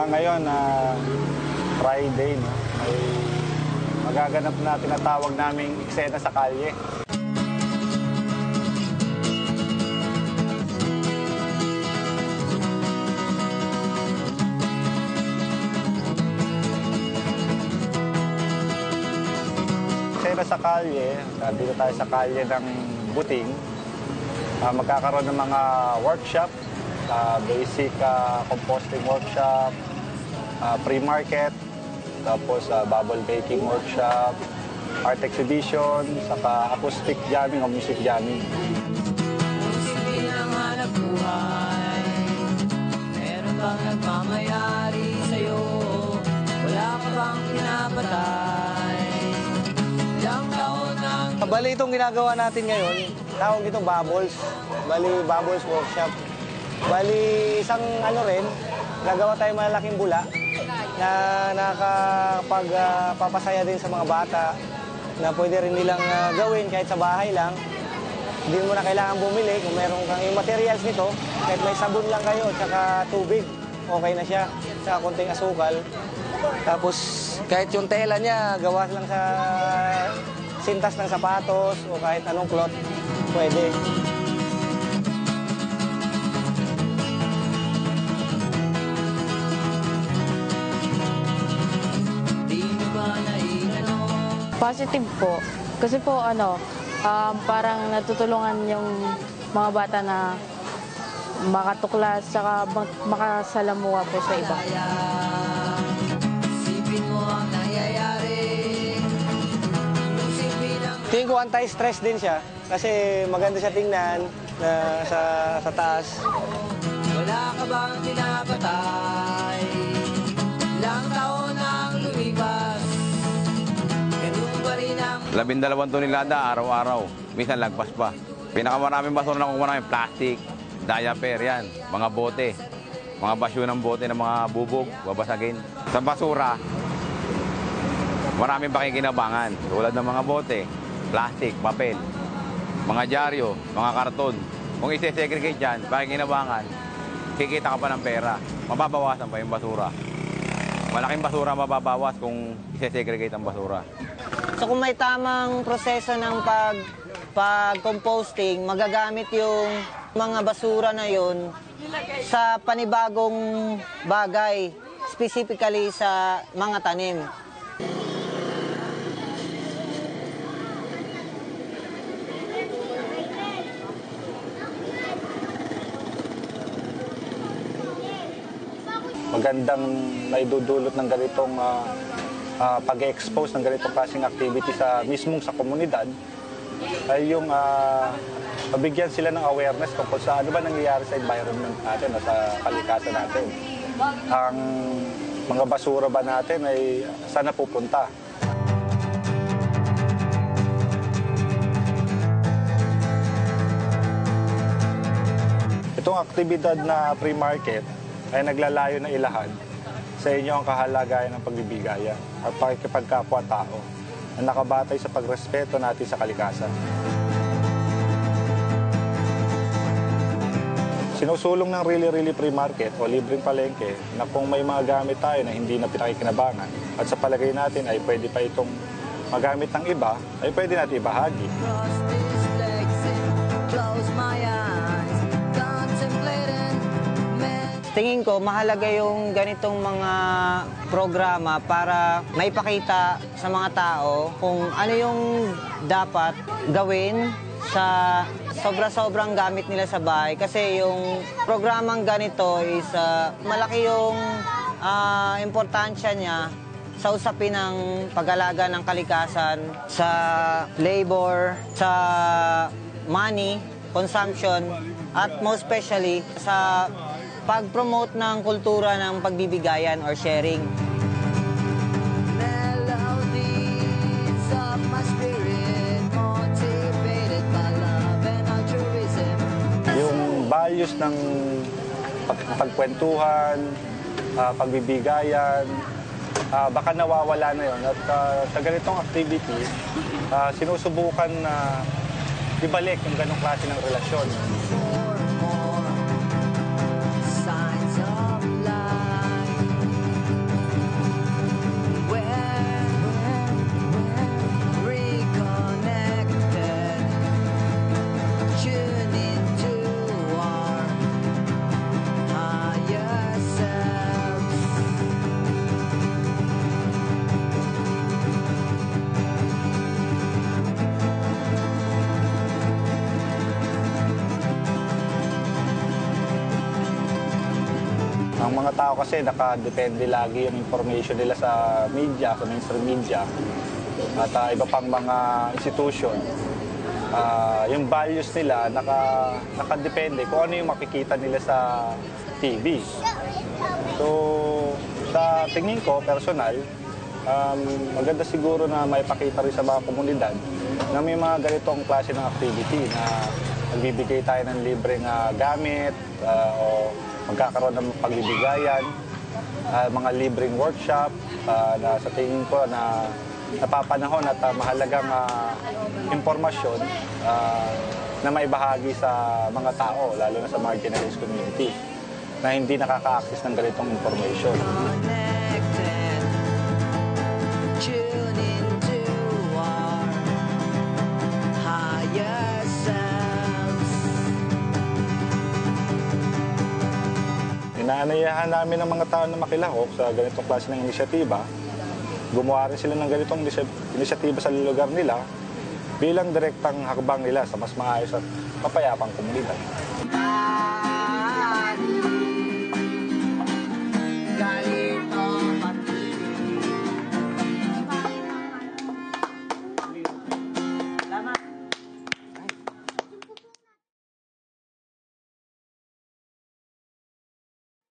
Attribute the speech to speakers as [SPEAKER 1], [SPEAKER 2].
[SPEAKER 1] Ngayon, Friday, no? May magaganap na tinatawag naming eksena sa kalye. Eksena sa kalye, dito tayo sa kalye ng Buting. Magkakaroon ng mga workshop, basic composting workshop, pre-market, tapos bubble baking workshop, art exhibition, saka acoustic jamming o music jamming.
[SPEAKER 2] Isipin ang hanap buhay, meron bang nagmamayari sa'yo? Wala ka bang pinapatay? Ilang taon ang...
[SPEAKER 3] Bali itong ginagawa natin ngayon, tawag itong bubbles. Bali bubbles workshop. Bali isang rin, gagawa tayo malalaking bula na nakapagpapasaya din sa mga bata na pwede rin nilang gawin kahit sa bahay lang. Hindi mo na kailangan bumili kung meron kang yung materials nito, kahit may sabon lang kayo at saka tubig, okay na siya, sa konting asukal. Tapos kahit yung tela niya, gawa lang sa sintas ng sapatos o kahit anong cloth, pwede.
[SPEAKER 4] Positive po. Kasi po parang natutulungan yung mga bata na makatuklas saka makasalamuha po sa iba.
[SPEAKER 3] Tingin ko anti-stress din siya kasi maganda siya tingnan na sa taas.
[SPEAKER 2] Wala ka bang pinapatay? Ilang taon ang lumipas, ganun pa rin ang...
[SPEAKER 5] 12 tonelada araw-araw, minsan lagpas pa. Pinakamaraming basura na kukuha namin, plastic, diaper yan, mga bote, mga basyo ng bote ng mga bubog, babasagin. Sa basura, maraming pakikinabangan, tulad ng mga bote, plastic, papel, mga dyaryo, mga karton. Kung isi-segregate yan, pakikinabangan, kikita ka pa ng pera, mababawasan pa yung basura. Malaking basura mababawas kung isi-segregate ang basura.
[SPEAKER 6] So kung may tamang proseso ng pag-composting, magagamit yung mga basura na yun sa panibagong bagay, specifically sa mga tanim.
[SPEAKER 1] Magandang naidudulot ng ganitong pag-expose ng ganitong klaseng activity sa komunidad ay yung mabigyan sila ng awareness tungkol sa ano ba nangyayari sa environment natin o sa kalikasan natin. Ang mga basura ba natin ay saan napupunta? Itong aktibidad na pre-market ay naglalayo na ilahad sa inyo ang kahalagayan ng pagbibigayan at pakikipagkapwa-tao na nakabatay sa pagrespeto natin sa kalikasan. Sinusulong ng Really Free Market o libreng palengke na kung may mga gamit tayo na hindi na pinakikinabangan at sa palagay natin ay pwede pa itong magamit ng iba, ay pwede natin ibahagi.
[SPEAKER 6] Tingin ko, mahalaga yung ganitong mga programa para maipakita sa mga tao kung ano yung dapat gawin sa sobra-sobrang gamit nila sa bahay. Kasi yung programang ganito is malaki yung importansya niya sa usapin ng pag-alaga ng kalikasan, sa labor, sa money, consumption, at most especially sa pag-promote ng kultura ng pagbibigayan or sharing.
[SPEAKER 1] Yung values ng pagkwentuhan, pagbibigayan, baka nawawala na yun. At sa ganitong activity, sinusubukan na ibalik yung ganong klase ng relasyon. mga tao kasi nakadepende lagi yung information nila sa media, sa mainstream media, at iba pang mga institution. Yung values nila nakadepende kung ano yung makikita nila sa TV. So, sa tingin ko, personal, maganda siguro na may pakita rin sa mga komunidad na may mga ganitong klase ng activity na nagbibigay tayo ng libreng gamit o magkakaroon ng pagbibigayan, mga libreng workshop na sa tingin ko na napapanahon at mahalagang impormasyon na maibahagi sa mga tao, lalo na sa marginalized community, na hindi nakaka-access ng ganitong information.
[SPEAKER 2] Connected, tune into our higher selves.
[SPEAKER 1] Inaanayahan namin ang mga tao na makilahok sa ganitong klase ng inisyatiba. Gumawa rin sila ng ganitong inisyatiba sa lugar nila bilang direktang hakbang nila sa mas maayos at mapayapang komunidad.
[SPEAKER 2] Ah,